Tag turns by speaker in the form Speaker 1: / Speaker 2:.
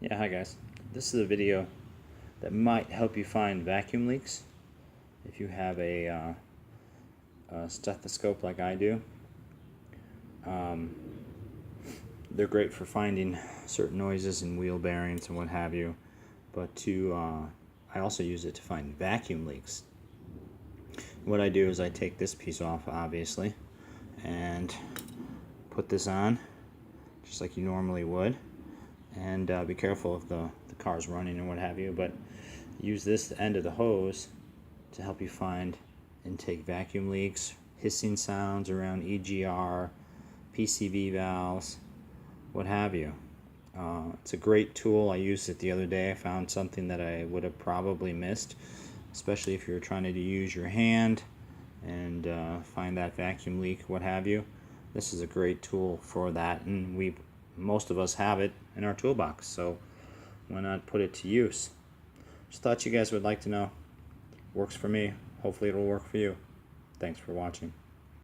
Speaker 1: Yeah, hi guys. This is a video that might help you find vacuum leaks if you have a stethoscope like I do. They're great for finding certain noises in wheel bearings and what have you, but I also use it to find vacuum leaks. What I do is I take this piece off, obviously, and put this on just like you normally would. And be careful if the car's running and what have you, but use this end of the hose to help you find intake vacuum leaks, hissing sounds around EGR, PCV valves, what have you. It's a great tool. I used it the other day. I found something that I would have probably missed, especially if you're trying to use your hand and find that vacuum leak, what have you. This is a great tool for that, and most of us have it in our toolbox, so why not put it to use? Just thought you guys would like to know. Works for me. Hopefully it'll work for you. Thanks for watching.